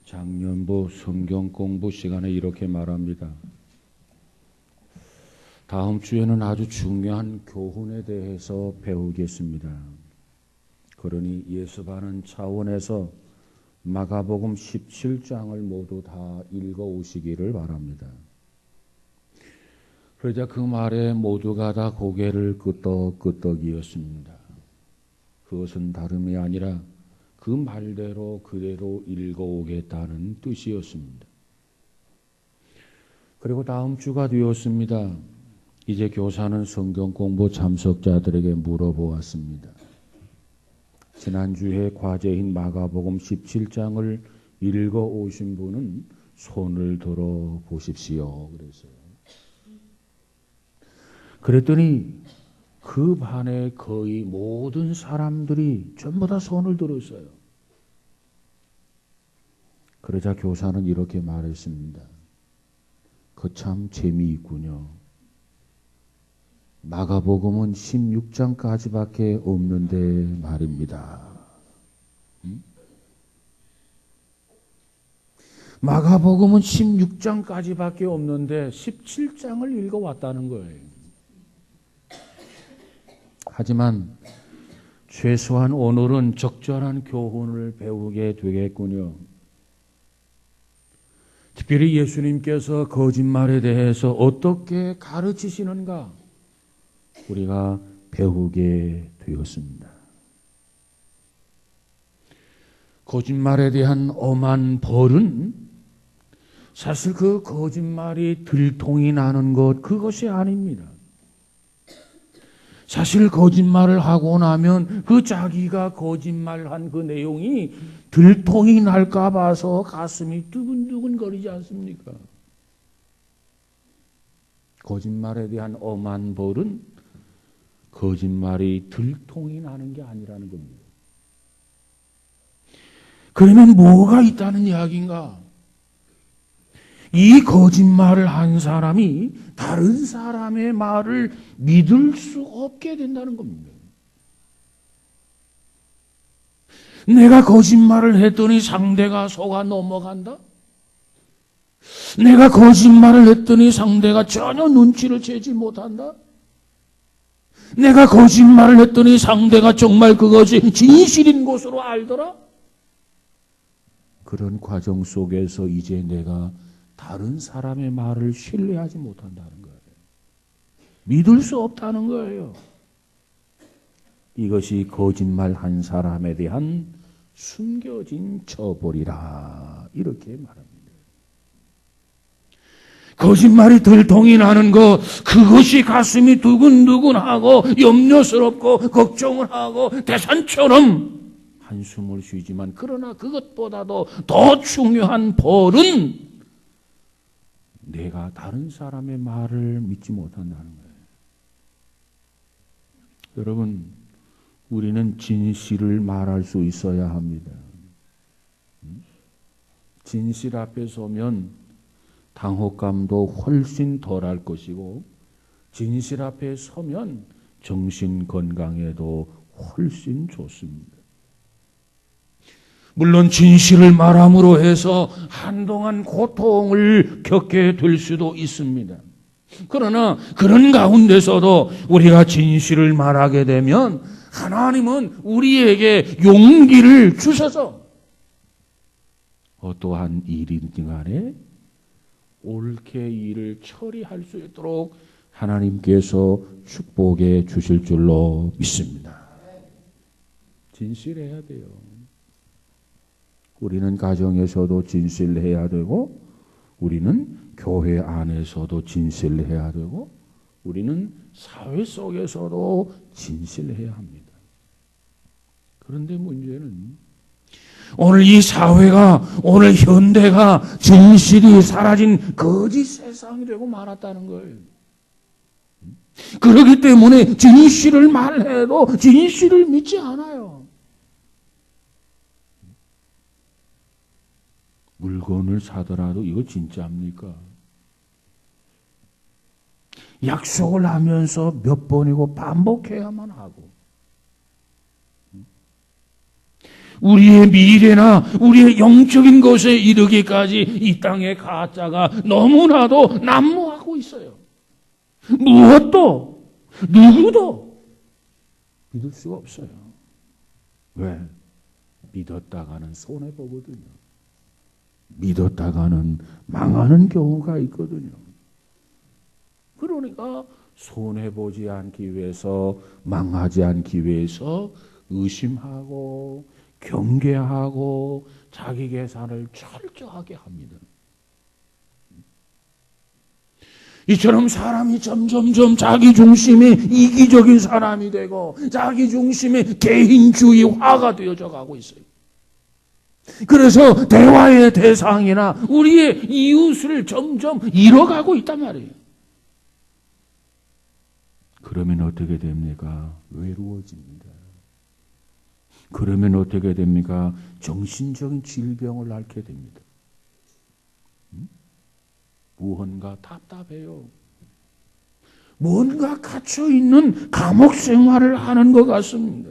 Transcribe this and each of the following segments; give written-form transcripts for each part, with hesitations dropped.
작년부 성경 공부 시간에 이렇게 말합니다. 다음 주에는 아주 중요한 교훈에 대해서 배우겠습니다. 그러니 예습하는 차원에서 마가복음 17장을 모두 다 읽어오시기를 바랍니다. 그러자 그 말에 모두가 다 고개를 끄덕끄덕이었습니다. 그것은 다름이 아니라 그 말대로 그대로 읽어오겠다는 뜻이었습니다. 그리고 다음 주가 되었습니다. 이제 교사는 성경 공부 참석자들에게 물어보았습니다. 지난주에 과제인 마가복음 17장을 읽어오신 분은 손을 들어 보십시오. 그랬더니 그 반에 거의 모든 사람들이 전부 다 손을 들었어요. 그러자 교사는 이렇게 말했습니다. 그 참 재미있군요. 마가복음은 16장까지밖에 없는데 말입니다. 마가복음은 16장까지밖에 없는데 17장을 읽어왔다는 거예요. 하지만 최소한 오늘은 적절한 교훈을 배우게 되겠군요. 특별히 예수님께서 거짓말에 대해서 어떻게 가르치시는가 우리가 배우게 되었습니다. 거짓말에 대한 엄한 벌은 사실 그 거짓말이 들통이 나는 것 그것이 아닙니다. 사실 거짓말을 하고 나면 그 자기가 거짓말한 그 내용이 들통이 날까 봐서 가슴이 두근두근 거리지 않습니까? 거짓말에 대한 엄한 벌은 거짓말이 들통이 나는 게 아니라는 겁니다. 그러면 뭐가 있다는 이야기인가? 이 거짓말을 한 사람이 다른 사람의 말을 믿을 수 없게 된다는 겁니다. 내가 거짓말을 했더니 상대가 속아 넘어간다? 내가 거짓말을 했더니 상대가 전혀 눈치를 채지 못한다? 내가 거짓말을 했더니 상대가 정말 그것이 진실인 것으로 알더라? 그런 과정 속에서 이제 내가 다른 사람의 말을 신뢰하지 못한다는 거예요. 믿을 수 없다는 거예요. 이것이 거짓말 한 사람에 대한 숨겨진 처벌이라 이렇게 말합니다. 거짓말이 들통이 나는 것 그것이 가슴이 두근두근하고 염려스럽고 걱정을 하고 대산처럼 한숨을 쉬지만 그러나 그것보다도 더 중요한 벌은 내가 다른 사람의 말을 믿지 못한다는 거예요. 여러분, 우리는 진실을 말할 수 있어야 합니다. 진실 앞에 서면 당혹감도 훨씬 덜할 것이고 진실 앞에 서면 정신 건강에도 훨씬 좋습니다. 물론 진실을 말함으로 해서 한동안 고통을 겪게 될 수도 있습니다. 그러나 그런 가운데서도 우리가 진실을 말하게 되면 하나님은 우리에게 용기를 주셔서 어떠한 일이든 간에 옳게 일을 처리할 수 있도록 하나님께서 축복해 주실 줄로 믿습니다. 진실해야 돼요. 우리는 가정에서도 진실해야 되고 우리는 교회 안에서도 진실해야 되고 우리는 사회 속에서도 진실해야 합니다. 그런데 문제는 오늘 이 사회가 오늘 현대가 진실이 사라진 거짓 세상이 되고 말았다는 거예요. 그렇기 때문에 진실을 말해도 진실을 믿지 않아요. 물건을 사더라도 이거 진짜입니까? 약속을 하면서 몇 번이고 반복해야만 하고 우리의 미래나 우리의 영적인 것에 이르기까지 이 땅의 가짜가 너무나도 난무하고 있어요. 무엇도 누구도 믿을 수가 없어요. 왜? 믿었다가는 손해보거든요. 믿었다가는 망하는 경우가 있거든요. 그러니까 손해보지 않기 위해서, 망하지 않기 위해서 의심하고 경계하고 자기 계산을 철저하게 합니다. 이처럼 사람이 점점점 자기 중심의 이기적인 사람이 되고 자기 중심의 개인주의화가 되어져 가고 있어요. 그래서 대화의 대상이나 우리의 이웃을 점점 잃어가고 있단 말이에요. 그러면 어떻게 됩니까? 외로워집니다. 그러면 어떻게 됩니까? 정신적인 질병을 앓게 됩니다. 무언가 답답해요. 뭔가 갇혀있는 감옥 생활을 하는 것 같습니다.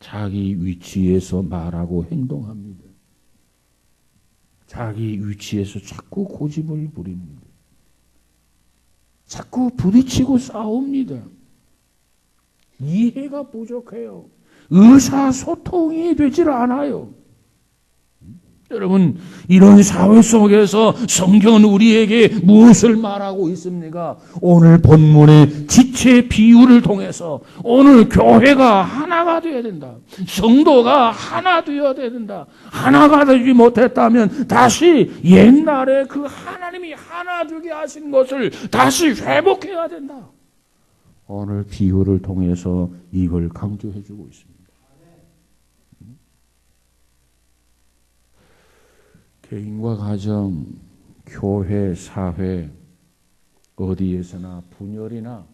자기 위치에서 말하고 행동합니다. 자기 위치에서 자꾸 고집을 부립니다. 자꾸 부딪히고 싸웁니다. 이해가 부족해요. 의사소통이 되질 않아요. 여러분, 이런 사회 속에서 성경은 우리에게 무엇을 말하고 있습니까? 오늘 본문의 지체 비유를 통해서 오늘 교회가 하나가 되어야 된다. 성도가 하나 되어야 된다. 하나가 되지 못했다면 다시 옛날에 그 하나님이 하나 되게 하신 것을 다시 회복해야 된다. 오늘 비유를 통해서 이걸 강조해 주고 있습니다. 개인과 가정, 교회, 사회, 어디에서나 분열이나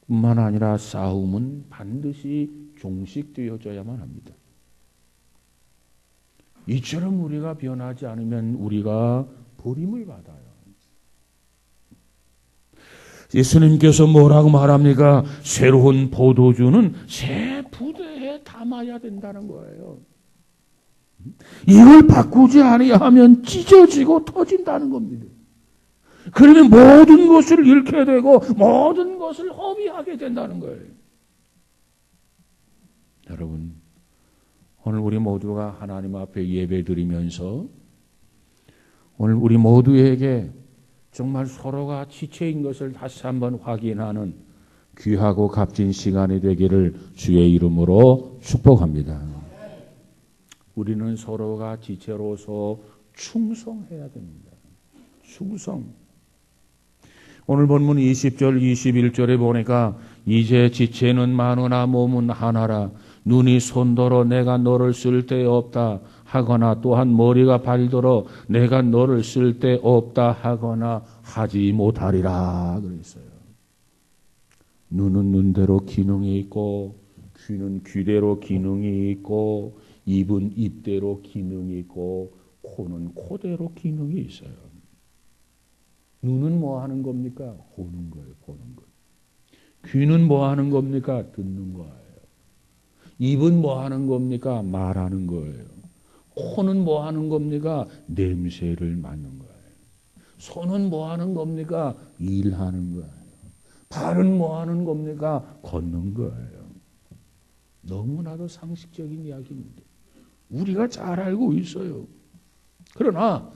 뿐만 아니라 싸움은 반드시 종식되어져야만 합니다. 이처럼 우리가 변하지 않으면 우리가 버림을 받아요. 예수님께서 뭐라고 말합니까? 새로운 포도주는 새 부대에 담아야 된다는 거예요. 이걸 바꾸지 아니하면 찢어지고 터진다는 겁니다. 그러면 모든 것을 잃게 되고 모든 것을 허비하게 된다는 거예요. 여러분, 오늘 우리 모두가 하나님 앞에 예배드리면서 오늘 우리 모두에게 정말 서로가 지체인 것을 다시 한번 확인하는 귀하고 값진 시간이 되기를 주의 이름으로 축복합니다. 우리는 서로가 지체로서 충성해야 됩니다. 충성. 오늘 본문 20절, 21절에 보니까 이제 지체는 많으나 몸은 하나라. 눈이 손더러 내가 너를 쓸데없다 하거나 또한 머리가 발더러 내가 너를 쓸데없다 하거나 하지 못하리라 그랬어요. 눈은 눈대로 기능이 있고 귀는 귀대로 기능이 있고 입은 입대로 기능이 있고 코는 코대로 기능이 있어요. 눈은 뭐 하는 겁니까? 보는 거예요. 보는 거. 귀는 뭐 하는 겁니까? 듣는 거예요. 입은 뭐 하는 겁니까? 말하는 거예요. 코는 뭐 하는 겁니까? 냄새를 맡는 거예요. 손은 뭐 하는 겁니까? 일하는 거예요. 발은 뭐 하는 겁니까? 걷는 거예요. 너무나도 상식적인 이야기입니다. 우리가 잘 알고 있어요. 그러나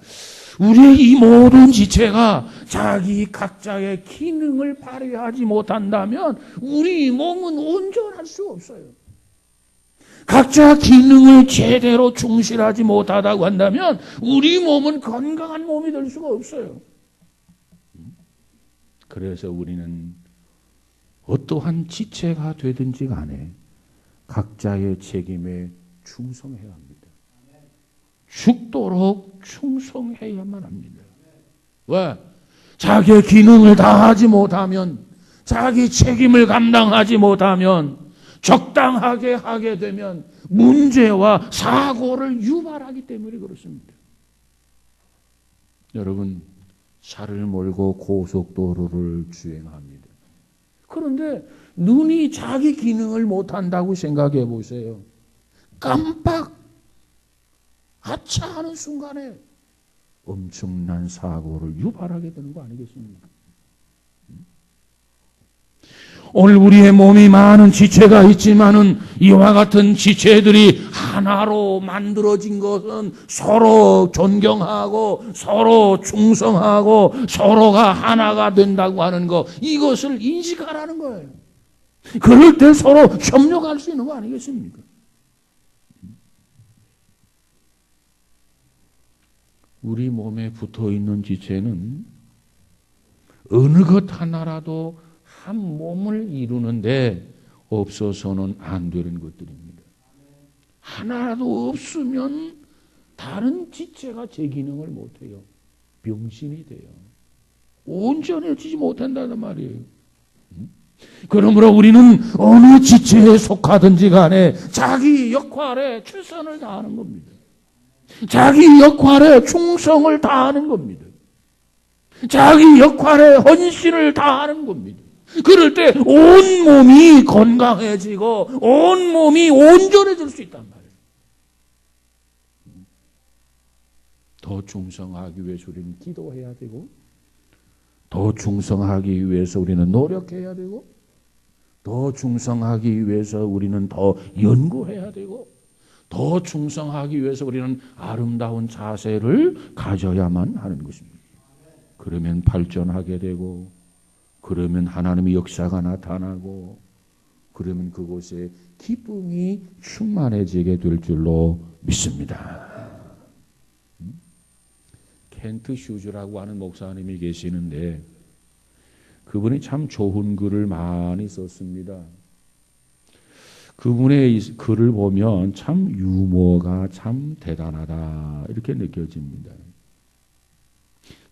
우리의 이 모든 지체가 자기 각자의 기능을 발휘하지 못한다면 우리 몸은 온전할 수 없어요. 각자 기능을 제대로 충실하지 못하다고 한다면 우리 몸은 건강한 몸이 될 수가 없어요. 그래서 우리는 어떠한 지체가 되든지 간에 각자의 책임에 충성해야 합니다. 죽도록 충성해야만 합니다. 왜? 자기의 기능을 다하지 못하면, 자기 책임을 감당하지 못하면, 적당하게 하게 되면 문제와 사고를 유발하기 때문에 그렇습니다. 여러분, 차를 몰고 고속도로를 주행합니다. 그런데 눈이 자기 기능을 못한다고 생각해 보세요. 깜빡 하차하는 순간에 엄청난 사고를 유발하게 되는 거 아니겠습니까? 오늘 우리의 몸이 많은 지체가 있지만은 이와 같은 지체들이 하나로 만들어진 것은 서로 존경하고 서로 충성하고 서로가 하나가 된다고 하는 것, 이것을 인식하라는 거예요. 그럴 때 서로 협력할 수 있는 거 아니겠습니까? 우리 몸에 붙어 있는 지체는 어느 것 하나라도 한 몸을 이루는데 없어서는 안 되는 것들입니다. 하나라도 없으면 다른 지체가 제 기능을 못해요. 병신이 돼요. 온전해지지 못한다는 말이에요. 그러므로 우리는 어느 지체에 속하든지 간에 자기 역할에 최선을 다하는 겁니다. 자기 역할에 충성을 다하는 겁니다. 자기 역할에 헌신을 다하는 겁니다. 그럴 때 온 몸이 건강해지고 온 몸이 온전해질 수 있단 말이에요. 더 충성하기 위해서 우리는 기도해야 되고, 더 충성하기 위해서 우리는 노력해야 되고, 더 충성하기 위해서 우리는 더 연구해야 되고, 더 충성하기 위해서 우리는 아름다운 자세를 가져야만 하는 것입니다. 그러면 발전하게 되고, 그러면 하나님의 역사가 나타나고, 그러면 그곳에 기쁨이 충만해지게 될 줄로 믿습니다. 켄트 슈즈라고 하는 목사님이 계시는데 그분이 참 좋은 글을 많이 썼습니다. 그분의 글을 보면 참 유머가 참 대단하다 이렇게 느껴집니다.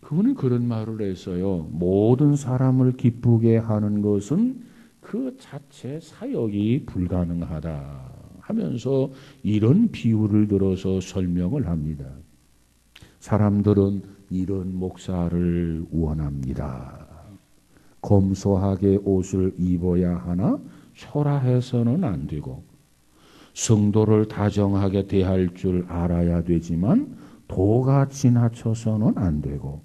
그분은 그런 말을 했어요. 모든 사람을 기쁘게 하는 것은 그 자체 사역이 불가능하다 하면서 이런 비유를 들어서 설명을 합니다. 사람들은 이런 목사를 원합니다. 검소하게 옷을 입어야 하나 초라해서는 안 되고, 성도를 다정하게 대할 줄 알아야 되지만 도가 지나쳐서는 안 되고,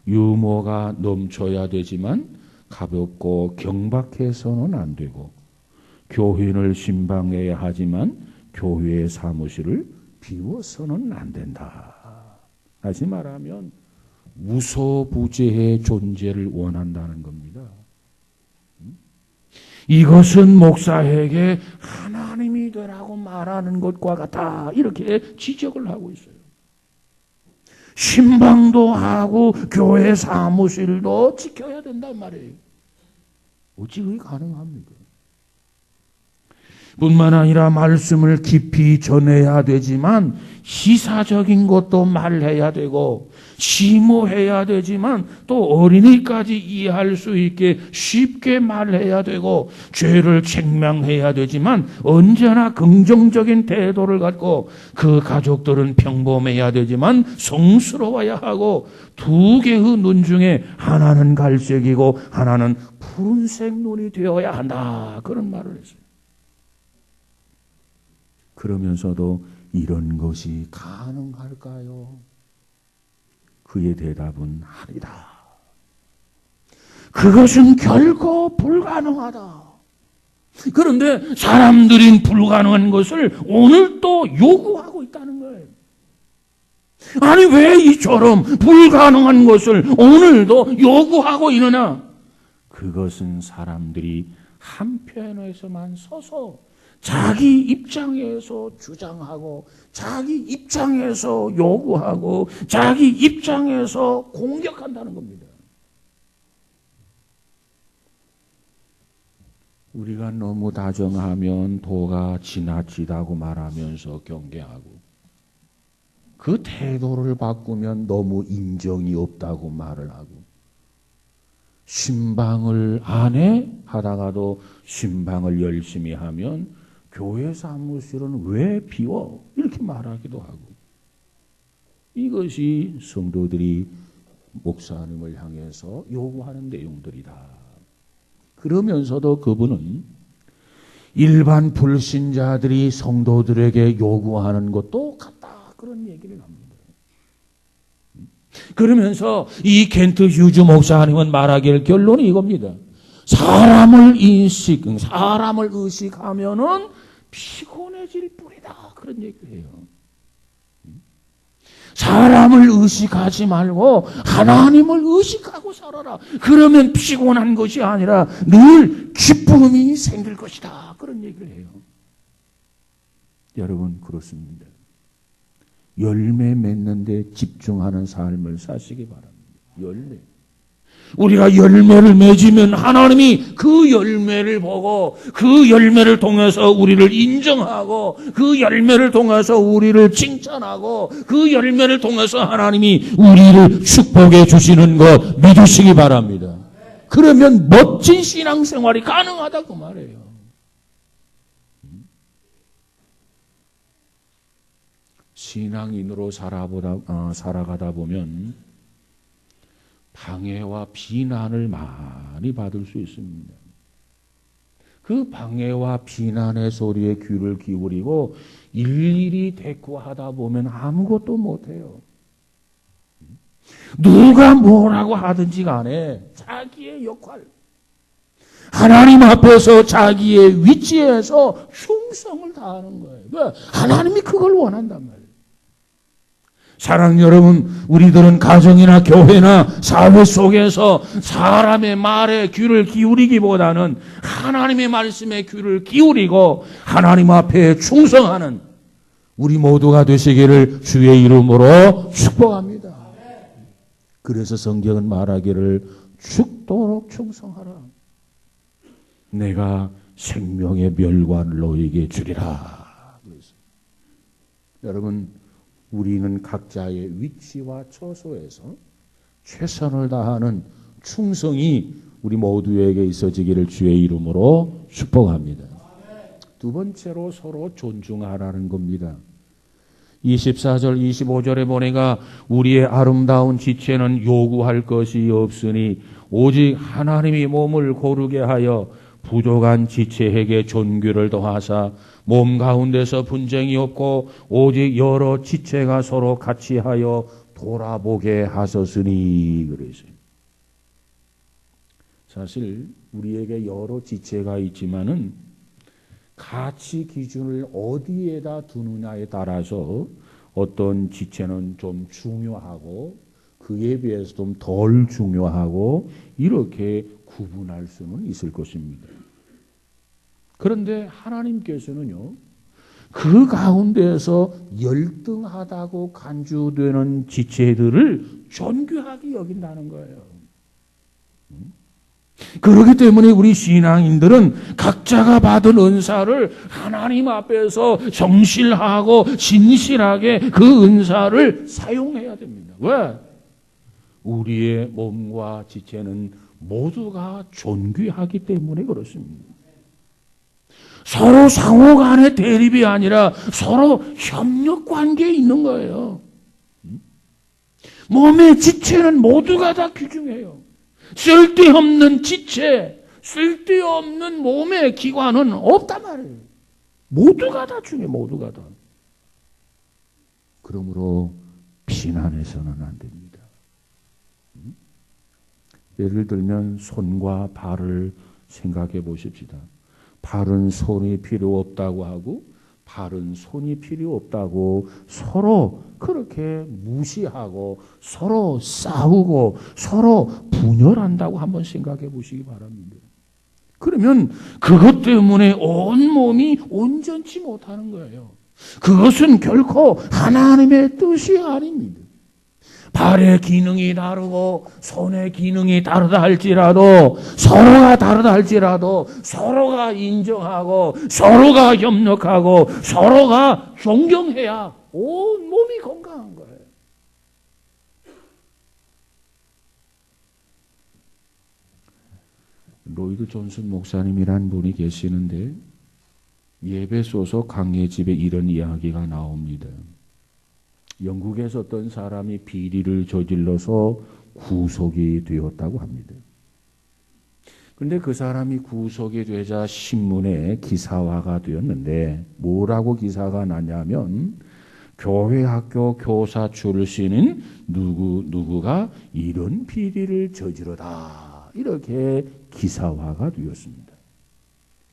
유머가 넘쳐야 되지만 가볍고 경박해서는 안 되고, 교인을 신방해야 하지만 교회의 사무실을 비워서는 안 된다. 다시 말하면 무소부재의 존재를 원한다는 겁니다. 이것은 목사에게 하나님이 되라고 말하는 것과 같다 이렇게 지적을 하고 있어요. 신방도 하고 교회 사무실도 지켜야 된단 말이에요. 어찌 그게 가능합니까? 뿐만 아니라 말씀을 깊이 전해야 되지만 시사적인 것도 말해야 되고, 심오해야 되지만 또 어린이까지 이해할 수 있게 쉽게 말해야 되고, 죄를 책망해야 되지만 언제나 긍정적인 태도를 갖고, 그 가족들은 평범해야 되지만 성스러워야 하고, 두 개의 눈 중에 하나는 갈색이고 하나는 푸른색 눈이 되어야 한다 그런 말을 했어요. 그러면서도 이런 것이 가능할까요? 그의 대답은 아니다. 그것은 결코 불가능하다. 그런데 사람들은 불가능한 것을 오늘 또 요구하고 있다는 거예요. 아니 왜 이처럼 불가능한 것을 오늘도 요구하고 있느냐? 그것은 사람들이 한편에서만 서서 자기 입장에서 주장하고, 자기 입장에서 요구하고, 자기 입장에서 공격한다는 겁니다. 우리가 너무 다정하면 도가 지나치다고 말하면서 경계하고, 그 태도를 바꾸면 너무 인정이 없다고 말을 하고, 신방을 안 해 하다가도 신방을 열심히 하면 교회 사무실은 왜 비워? 이렇게 말하기도 하고, 이것이 성도들이 목사님을 향해서 요구하는 내용들이다. 그러면서도 그분은 일반 불신자들이 성도들에게 요구하는 것도 같다. 그런 얘기를 합니다. 그러면서 이 켄트 휴즈 목사님은 말하길 결론이 이겁니다. 사람을 의식하면은 피곤해질 뿐이다. 그런 얘기를 해요. 사람을 의식하지 말고 하나님을 의식하고 살아라. 그러면 피곤한 것이 아니라 늘 기쁨이 생길 것이다. 그런 얘기를 해요. 여러분, 그렇습니다. 열매 맺는 데 집중하는 삶을 사시기 바랍니다. 열매. 우리가 열매를 맺으면 하나님이 그 열매를 보고 그 열매를 통해서 우리를 인정하고 그 열매를 통해서 우리를 칭찬하고 그 열매를 통해서 하나님이 우리를 축복해 주시는 거 믿으시기 바랍니다. 그러면 멋진 신앙생활이 가능하다 그 말이에요. 신앙인으로 살아가다 보면 방해와 비난을 많이 받을 수 있습니다. 그 방해와 비난의 소리에 귀를 기울이고 일일이 대꾸하다 보면 아무것도 못해요. 누가 뭐라고 하든지 간에 자기의 역할, 하나님 앞에서 자기의 위치에서 충성을 다하는 거예요. 하나님이 그걸 원한단 말이에요. 사랑하는 여러분, 우리들은 가정이나 교회나 사회 속에서 사람의 말에 귀를 기울이기보다는 하나님의 말씀에 귀를 기울이고 하나님 앞에 충성하는 우리 모두가 되시기를 주의 이름으로 축복합니다. 그래서 성경은 말하기를 죽도록 충성하라. 내가 생명의 멸관을 너에게 주리라. 여러분, 우리는 각자의 위치와 처소에서 최선을 다하는 충성이 우리 모두에게 있어지기를 주의 이름으로 축복합니다. 두 번째로 서로 존중하라는 겁니다. 24절 25절에 보니까 우리의 아름다운 지체는 요구할 것이 없으니 오직 하나님이 몸을 고르게 하여 부족한 지체에게 존귀를 더하사 몸 가운데서 분쟁이 없고 오직 여러 지체가 서로 같이 하여 돌아보게 하셨으니 그랬어요. 사실 우리에게 여러 지체가 있지만은 가치 기준을 어디에다 두느냐에 따라서 어떤 지체는 좀 중요하고 그에 비해서 좀 덜 중요하고 이렇게 구분할 수는 있을 것입니다. 그런데 하나님께서는요, 그 가운데에서 열등하다고 간주되는 지체들을 존귀하게 여긴다는 거예요. 그렇기 때문에 우리 신앙인들은 각자가 받은 은사를 하나님 앞에서 정실하고 진실하게 그 은사를 사용해야 됩니다. 왜? 우리의 몸과 지체는 모두가 존귀하기 때문에 그렇습니다. 서로 상호 간의 대립이 아니라 서로 협력 관계에 있는 거예요. 몸의 지체는 모두가 다 귀중해요. 쓸데없는 지체, 쓸데없는 몸의 기관은 없단 말이에요. 모두가 다 중요해요. 모두가 다. 그러므로 비난해서는 안 됩니다. 예를 들면 손과 발을 생각해 보십시다. 발은 손이 필요 없다고 하고 발은 손이 필요 없다고 서로 그렇게 무시하고 서로 싸우고 서로 분열한다고 한번 생각해 보시기 바랍니다. 그러면 그것 때문에 온 몸이 온전치 못하는 거예요. 그것은 결코 하나님의 뜻이 아닙니다. 발의 기능이 다르고 손의 기능이 다르다 할지라도 서로가 다르다 할지라도 서로가 인정하고 서로가 협력하고 서로가 존경해야 온 몸이 건강한 거예요. 로이드 존슨 목사님이란 분이 계시는데 예배 소속 강예집에 이런 이야기가 나옵니다. 영국에서 어떤 사람이 비리를 저질러서 구속이 되었다고 합니다. 그런데 그 사람이 구속이 되자 신문에 기사화가 되었는데 뭐라고 기사가 나냐면 교회 학교 교사 출신인 누구누구가 이런 비리를 저지르다 이렇게 기사화가 되었습니다.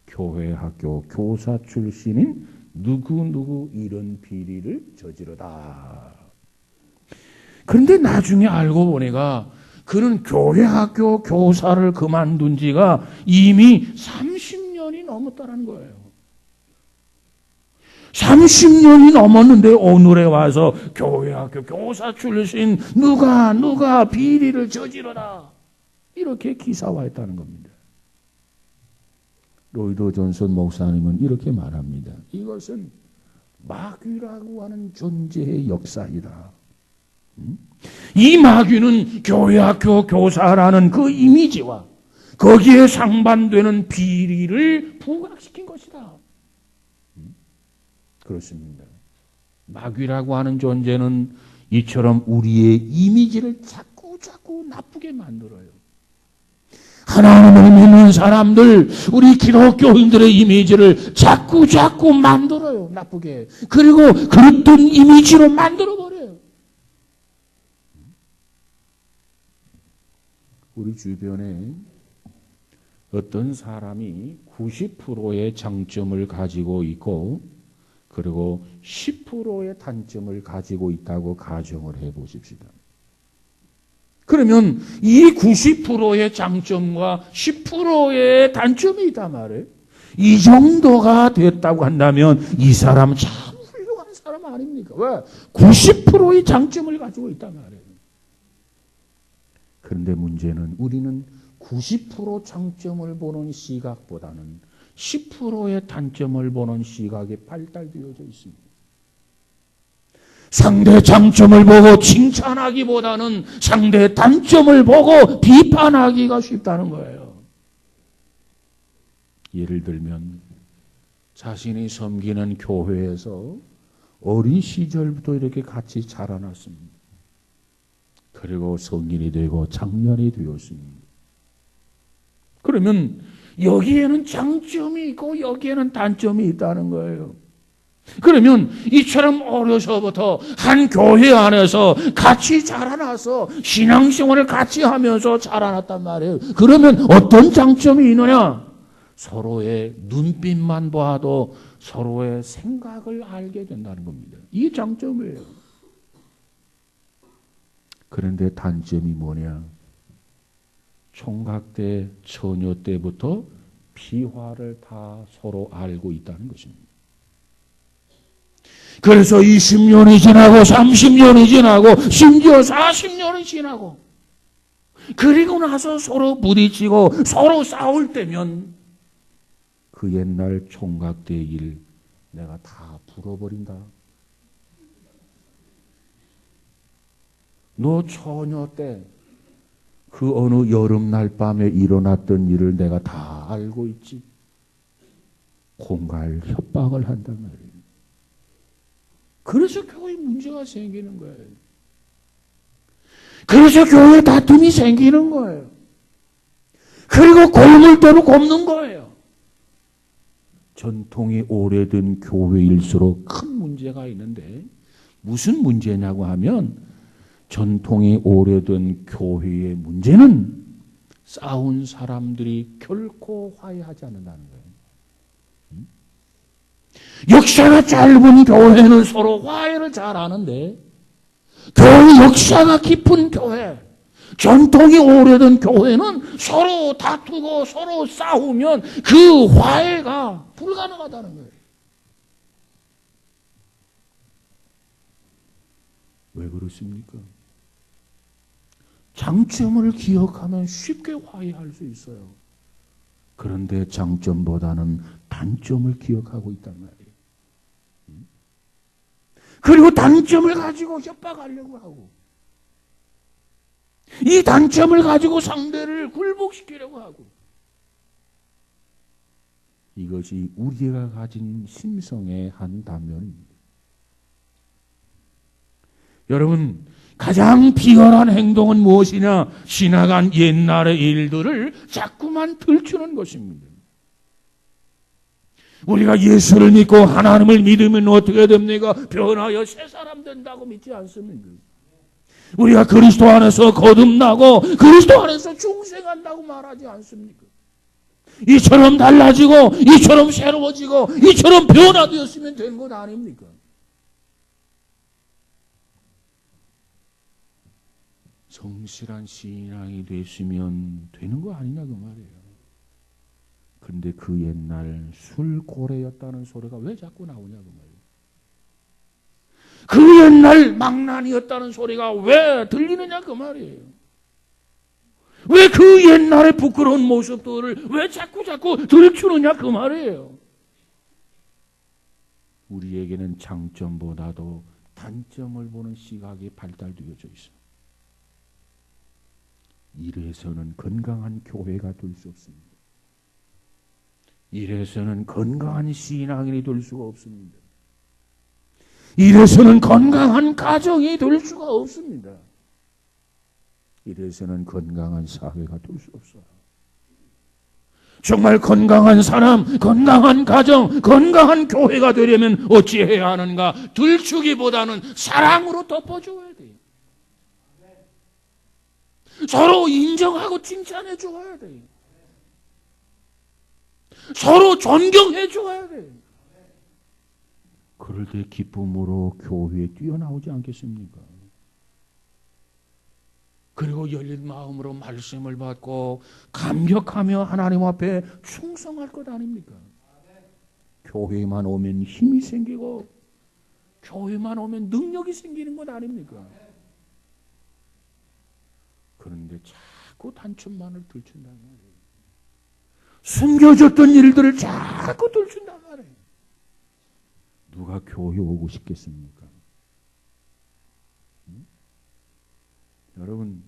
교회 학교 교사 출신인 누구누구 이런 비리를 저지르다. 그런데 나중에 알고 보니까 그는 교회 학교 교사를 그만둔 지가 이미 30년이 넘었다는 거예요. 30년이 넘었는데 오늘에 와서 교회 학교 교사 출신 누가 비리를 저지르다 이렇게 기사화했다는 겁니다. 로이드 존슨 목사님은 이렇게 말합니다. 이것은 마귀라고 하는 존재의 역사이다. 이 마귀는 교회 학교 교사라는 그 이미지와 거기에 상반되는 비리를 부각시킨 것이다. 그렇습니다. 마귀라고 하는 존재는 이처럼 우리의 이미지를 자꾸 나쁘게 만들어요. 하나님을 믿는 사람들, 우리 기독교인들의 이미지를 자꾸 만들어요. 나쁘게. 그리고 그랬던 이미지로 만들어버려요. 우리 주변에 어떤 사람이 90%의 장점을 가지고 있고 그리고 10%의 단점을 가지고 있다고 가정을 해보십시다. 그러면 이 90%의 장점과 10%의 단점이 있단 말이에요. 이 정도가 됐다고 한다면 이 사람은 참 훌륭한 사람 아닙니까? 왜? 90%의 장점을 가지고 있단 말이에요. 그런데 문제는 우리는 90% 장점을 보는 시각보다는 10%의 단점을 보는 시각이 발달되어져 있습니다. 상대 장점을 보고 칭찬하기보다는 상대 단점을 보고 비판하기가 쉽다는 거예요. 예를 들면 자신이 섬기는 교회에서 어린 시절부터 이렇게 같이 자라났습니다. 그리고 성인이 되고 장년이 되었습니다. 그러면 여기에는 장점이 있고 여기에는 단점이 있다는 거예요. 그러면 이처럼 어려서부터 한 교회 안에서 같이 자라나서 신앙생활을 같이 하면서 자라났단 말이에요. 그러면 어떤 장점이 있느냐? 서로의 눈빛만 봐도 서로의 생각을 알게 된다는 겁니다. 이게 장점이에요. 그런데 단점이 뭐냐? 총각 때, 처녀 때부터 비화를 다 서로 알고 있다는 것입니다. 그래서 20년이 지나고 30년이 지나고 심지어 40년이 지나고 그리고 나서 서로 부딪히고 서로 싸울 때면 그 옛날 총각 때 일 내가 다 풀어버린다. 너 처녀 때 그 어느 여름날 밤에 일어났던 일을 내가 다 알고 있지. 공갈 협박을 한단 말이에요. 그래서 교회에 문제가 생기는 거예요. 그래서 교회에 다툼이 생기는 거예요. 그리고 골물대로 굽는 거예요. 전통이 오래된 교회일수록 큰 문제가 있는데 무슨 문제냐고 하면 전통이 오래된 교회의 문제는 싸운 사람들이 결코 화해하지 않는다는 거예요. 역사가 짧은 교회는 서로 화해를 잘하는데 교회 역사가 깊은 교회, 전통이 오래된 교회는 서로 다투고 서로 싸우면 그 화해가 불가능하다는 거예요. 왜 그렇습니까? 장점을 기억하면 쉽게 화해할 수 있어요. 그런데 장점보다는 단점을 기억하고 있단 말이에요. 그리고 단점을 가지고 협박하려고 하고 이 단점을 가지고 상대를 굴복시키려고 하고 이것이 우리가 가진 심성의 한 단면입니다. 여러분, 가장 비열한 행동은 무엇이냐? 지나간 옛날의 일들을 자꾸만 들추는 것입니다. 우리가 예수를 믿고 하나님을 믿으면 어떻게 됩니까? 변하여 새 사람 된다고 믿지 않습니까? 우리가 그리스도 안에서 거듭나고 그리스도 안에서 중생한다고 말하지 않습니까? 이처럼 달라지고 이처럼 새로워지고 이처럼 변화되었으면 된 것 아닙니까? 성실한 신앙이 됐으면 되는 거 아니냐 그 말이에요. 그런데 그 옛날 술고래였다는 소리가 왜 자꾸 나오냐 그 말이에요. 그 옛날 망난이었다는 소리가 왜 들리느냐 그 말이에요. 왜 그 옛날의 부끄러운 모습들을 왜 자꾸 들추느냐 그 말이에요. 우리에게는 장점보다도 단점을 보는 시각이 발달되어져 있어요. 이래서는 건강한 교회가 될 수 없습니다. 이래서는 건강한 신앙인이 될 수가 없습니다. 이래서는 건강한 가정이 될 수가 없습니다. 이래서는 건강한 사회가 될 수 없어요. 정말 건강한 사람, 건강한 가정, 건강한 교회가 되려면 어찌해야 하는가? 들추기보다는 사랑으로 덮어줘야 돼요. 서로 인정하고 칭찬해 줘야 돼요. 서로 존경해 줘야 돼요. 그럴 때 기쁨으로 교회에 뛰어나오지 않겠습니까? 그리고 열린 마음으로 말씀을 받고 감격하며 하나님 앞에 충성할 것 아닙니까? 교회만 오면 힘이 생기고 교회만 오면 능력이 생기는 것 아닙니까? 그런데 자꾸 단점만을 들춘단 말이에요. 숨겨졌던 일들을 자꾸 들춘단 말이에요. 누가 교회 오고 싶겠습니까? 여러분,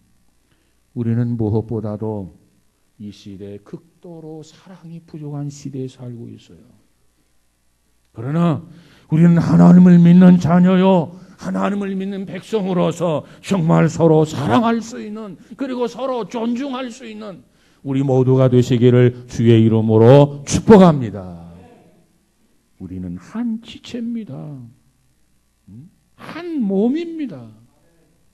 우리는 무엇보다도 이 시대에 극도로 사랑이 부족한 시대에 살고 있어요. 그러나 우리는 하나님을 믿는 자녀요, 하나님을 믿는 백성으로서 정말 서로 사랑할 수 있는, 그리고 서로 존중할 수 있는 우리 모두가 되시기를 주의 이름으로 축복합니다. 우리는 한 지체입니다. 한 몸입니다.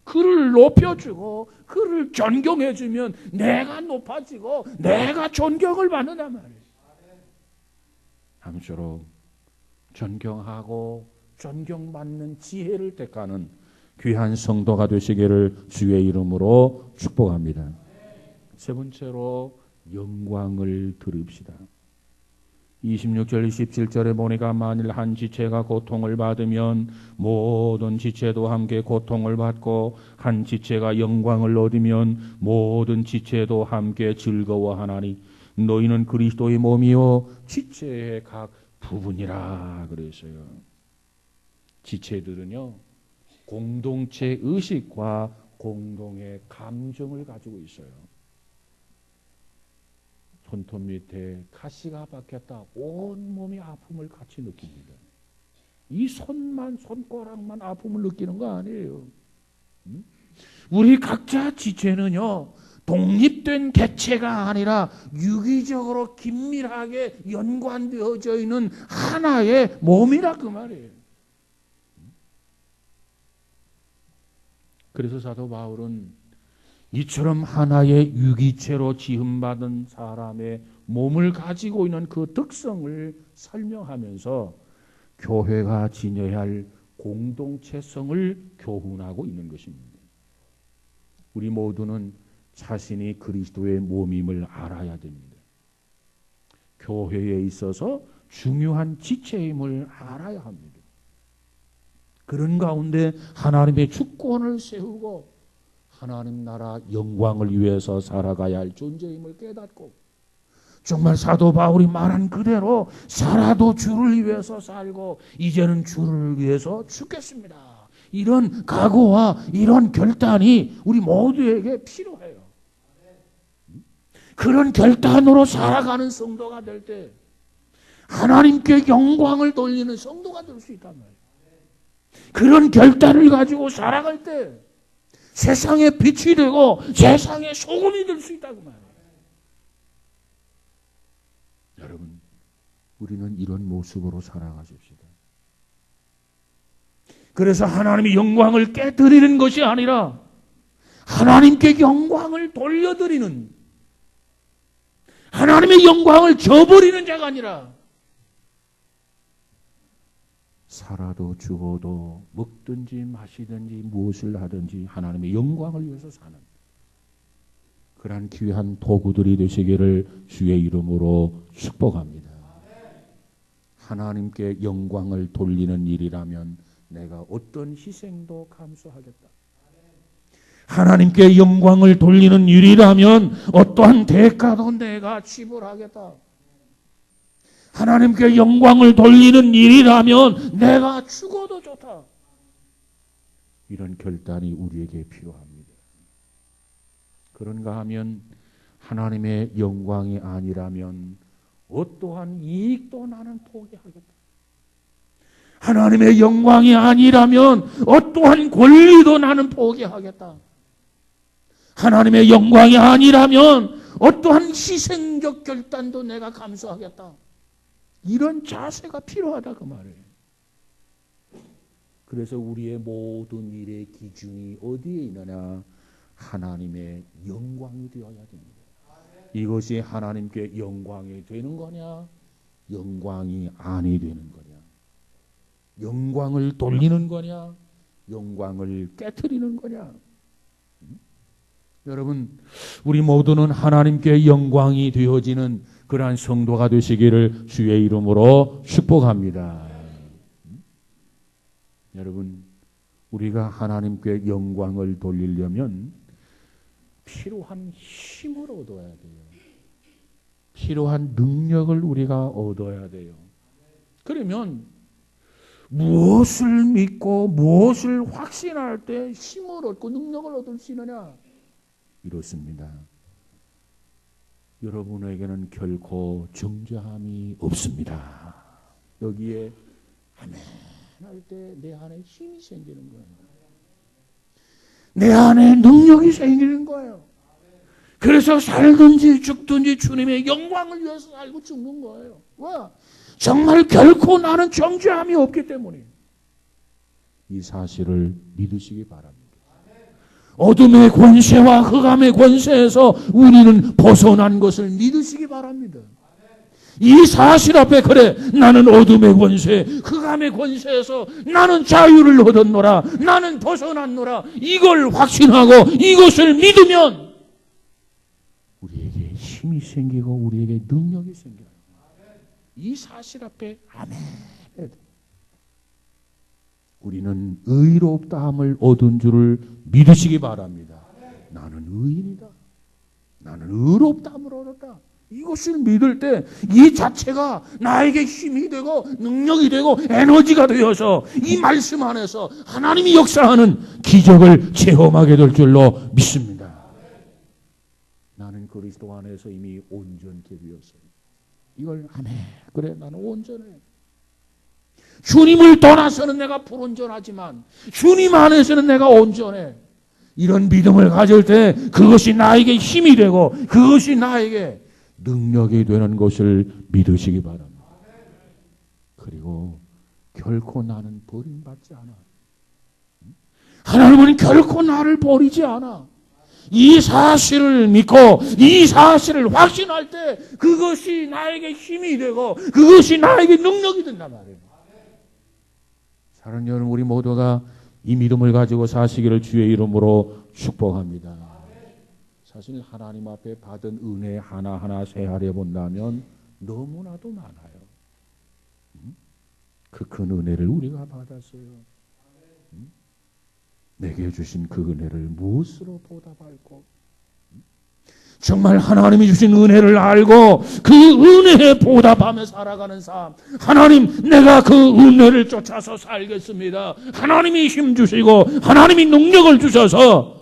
그를 높여주고 그를 존경해주면 내가 높아지고 내가 존경을 받는단 말이에요. 아무쪼록 존경하고 존경받는 지혜를 택하는 귀한 성도가 되시기를 주의 이름으로 축복합니다. 세 번째로 영광을 들읍시다. 26절 27절에 보니까 만일 한 지체가 고통을 받으면 모든 지체도 함께 고통을 받고 한 지체가 영광을 얻으면 모든 지체도 함께 즐거워하나니 너희는 그리스도의 몸이요 지체의 각 부분이라 그랬어요. 지체들은요 공동체 의식과 공동의 감정을 가지고 있어요. 손톱 밑에 가시가 박혔다. 온 몸이 아픔을 같이 느낍니다. 이 손가락만 아픔을 느끼는 거 아니에요. 우리 각자 지체는요, 독립된 개체가 아니라 유기적으로 긴밀하게 연관되어져 있는 하나의 몸이라 그 말이에요. 그래서 사도 바울은 이처럼 하나의 유기체로 지음받은 사람의 몸을 가지고 있는 그 특성을 설명하면서 교회가 지녀야 할 공동체성을 교훈하고 있는 것입니다. 우리 모두는 자신이 그리스도의 몸임을 알아야 됩니다. 교회에 있어서 중요한 지체임을 알아야 합니다. 그런 가운데 하나님의 주권을 세우고 하나님 나라 영광을 위해서 살아가야 할 존재임을 깨닫고 정말 사도 바울이 말한 그대로 살아도 주를 위해서 살고 이제는 주를 위해서 죽겠습니다. 이런 각오와 이런 결단이 우리 모두에게 필요해요. 그런 결단으로 살아가는 성도가 될 때 하나님께 영광을 돌리는 성도가 될 수 있단 말이에요. 그런 결단을 가지고 살아갈 때 세상의 빛이 되고 세상의 소금이 될 수 있다고 말해요. 여러분, 우리는 이런 모습으로 살아가십시다. 그래서 하나님의 영광을 깨뜨리는 것이 아니라 하나님께 영광을 돌려드리는, 하나님의 영광을 저버리는 자가 아니라 살아도 죽어도 먹든지 마시든지 무엇을 하든지 하나님의 영광을 위해서 사는 그러한 귀한 도구들이 되시기를 주의 이름으로 축복합니다. 하나님께 영광을 돌리는 일이라면 내가 어떤 희생도 감수하겠다. 하나님께 영광을 돌리는 일이라면 어떠한 대가도 내가 지불하겠다. 하나님께 영광을 돌리는 일이라면 내가 죽어도 좋다. 이런 결단이 우리에게 필요합니다. 그런가 하면 하나님의 영광이 아니라면 어떠한 이익도 나는 포기하겠다. 하나님의 영광이 아니라면 어떠한 권리도 나는 포기하겠다. 하나님의 영광이 아니라면 어떠한 희생적 결단도 내가 감수하겠다. 이런 자세가 필요하다 그 말이에요. 그래서 우리의 모든 일의 기준이 어디에 있느냐? 하나님의 영광이 되어야 됩니다. 이것이 하나님께 영광이 되는 거냐? 영광이 아니 되는 거냐? 영광을 돌리는 거냐? 영광을 깨트리는 거냐? 여러분, 우리 모두는 하나님께 영광이 되어지는 그러한 성도가 되시기를 주의 이름으로 축복합니다. 여러분, 우리가 하나님께 영광을 돌리려면 필요한 힘을 얻어야 돼요. 필요한 능력을 우리가 얻어야 돼요. 그러면 무엇을 믿고 무엇을 확신할 때 힘을 얻고 능력을 얻을 수 있느냐? 이렇습니다. 여러분에게는 결코 정죄함이 없습니다. 여기에 아멘 할 때 내 안에 힘이 생기는 거예요. 내 안에 능력이 생기는 거예요. 그래서 살든지 죽든지 주님의 영광을 위해서 살고 죽는 거예요. 왜? 정말 결코 나는 정죄함이 없기 때문에. 이 사실을 믿으시기 바랍니다. 어둠의 권세와 흑암의 권세에서 우리는 벗어난 것을 믿으시기 바랍니다. 이 사실 앞에 그래 나는 어둠의 권세, 흑암의 권세에서 나는 자유를 얻었노라, 나는 벗어났노라, 이걸 확신하고 이것을 믿으면 우리에게 힘이 생기고 우리에게 능력이 생겨요. 이 사실 앞에 아멘. 우리는 의롭다함을 얻은 줄을 믿으시기 바랍니다. 나는 의인이다. 나는 의롭다함을 얻었다. 이것을 믿을 때 이 자체가 나에게 힘이 되고 능력이 되고 에너지가 되어서 이 말씀 안에서 하나님이 역사하는 기적을 체험하게 될 줄로 믿습니다. 나는 그리스도 안에서 이미 온전케 되었어요. 이걸 아멘. 그래 나는 온전해. 주님을 떠나서는 내가 불온전하지만 주님 안에서는 내가 온전해. 이런 믿음을 가질 때 그것이 나에게 힘이 되고 그것이 나에게 능력이 되는 것을 믿으시기 바랍니다. 그리고 결코 나는 버림받지 않아. 하나님은 결코 나를 버리지 않아. 이 사실을 믿고 이 사실을 확신할 때 그것이 나에게 힘이 되고 그것이 나에게 능력이 된단 말이에요. 사랑하는 여러분, 우리 모두가 이 믿음을 가지고 사시기를 주의 이름으로 축복합니다. 사실 하나님 앞에 받은 은혜 하나하나 세하려 본다면 너무나도 많아요. 그 큰 은혜를 우리가 받았어요. 내게 주신 그 은혜를 무엇으로 보답할꼬? 정말 하나님이 주신 은혜를 알고 그 은혜에 보답하며 살아가는 삶. 하나님, 내가 그 은혜를 쫓아서 살겠습니다. 하나님이 힘 주시고 하나님이 능력을 주셔서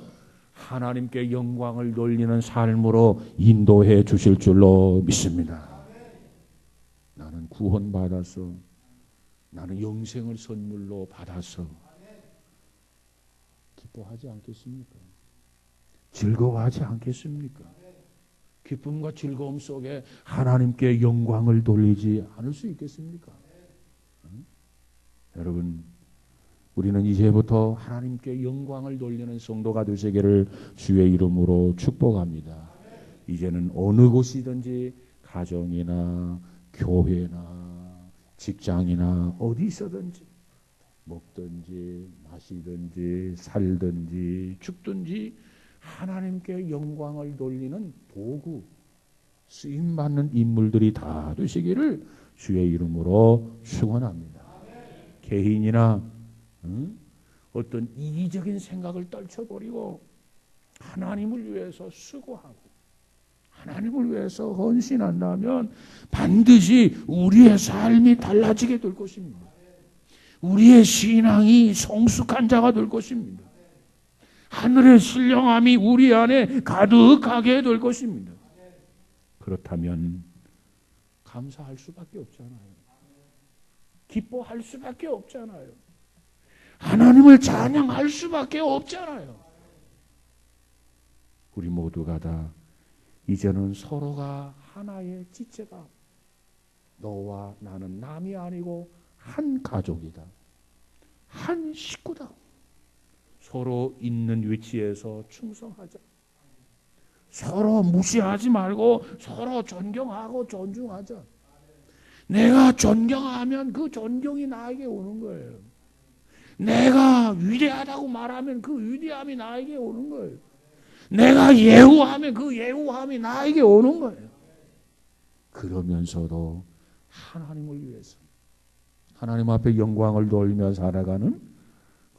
하나님께 영광을 돌리는 삶으로 인도해 주실 줄로 믿습니다. 나는 구원받았어. 나는 영생을 선물로 받았어. 기뻐하지 않겠습니까? 즐거워하지 않겠습니까? 기쁨과 즐거움 속에 하나님께 영광을 돌리지 않을 수 있겠습니까? 응? 여러분, 우리는 이제부터 하나님께 영광을 돌리는 성도가 되시기를 주의 이름으로 축복합니다. 이제는 어느 곳이든지 가정이나 교회나 직장이나 어디서든지 먹든지 마시든지 살든지 죽든지 하나님께 영광을 돌리는 도구, 쓰임받는 인물들이 다 되시기를 주의 이름으로 축원합니다. 개인이나 어떤 이기적인 생각을 떨쳐버리고 하나님을 위해서 수고하고 하나님을 위해서 헌신한다면 반드시 우리의 삶이 달라지게 될 것입니다. 우리의 신앙이 성숙한 자가 될 것입니다. 하늘의 신령함이 우리 안에 가득하게 될 것입니다. 그렇다면 감사할 수밖에 없잖아요. 기뻐할 수밖에 없잖아요. 하나님을 찬양할 수밖에 없잖아요. 우리 모두가 다 이제는 서로가 하나의 지체다. 너와 나는 남이 아니고 한 가족이다. 한 식구다. 서로 있는 위치에서 충성하자. 서로 무시하지 말고 서로 존경하고 존중하자. 내가 존경하면 그 존경이 나에게 오는 거예요. 내가 위대하다고 말하면 그 위대함이 나에게 오는 거예요. 내가 예우하면 그 예우함이 나에게 오는 거예요. 그러면서도 하나님을 위해서 하나님 앞에 영광을 돌리며 살아가는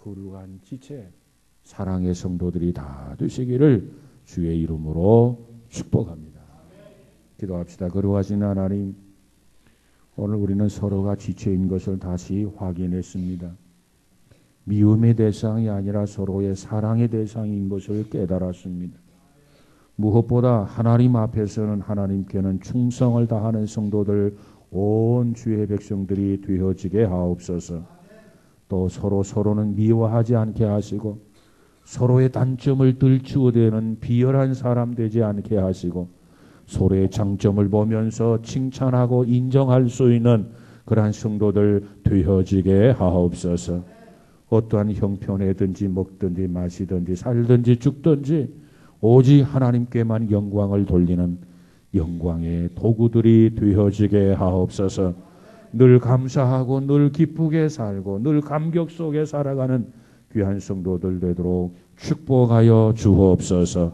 거룩한 지체, 사랑의 성도들이 다 되시기를 주의 이름으로 축복합니다. 기도합시다. 거룩하신 하나님, 오늘 우리는 서로가 지체인 것을 다시 확인했습니다. 미움의 대상이 아니라 서로의 사랑의 대상인 것을 깨달았습니다. 무엇보다 하나님 앞에서는 하나님께는 충성을 다하는 성도들 온 주의 백성들이 되어지게 하옵소서. 또 서로는 미워하지 않게 하시고 서로의 단점을 들추어대는 비열한 사람 되지 않게 하시고 서로의 장점을 보면서 칭찬하고 인정할 수 있는 그러한 성도들 되어지게 하옵소서. 어떠한 형편에든지 먹든지 마시든지 살든지 죽든지 오직 하나님께만 영광을 돌리는 영광의 도구들이 되어지게 하옵소서. 늘 감사하고 늘 기쁘게 살고 늘 감격 속에 살아가는 귀한 성도들 되도록 축복하여 주옵소서.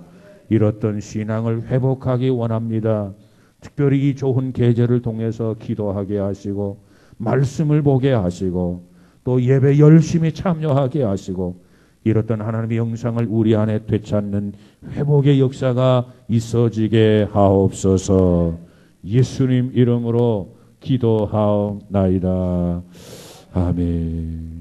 잃었던 신앙을 회복하기 원합니다. 특별히 이 좋은 계절을 통해서 기도하게 하시고 말씀을 보게 하시고 또 예배 열심히 참여하게 하시고 잃었던 하나님의 영상을 우리 안에 되찾는 회복의 역사가 있어지게 하옵소서. 예수님 이름으로 기도하옵나이다. 아멘.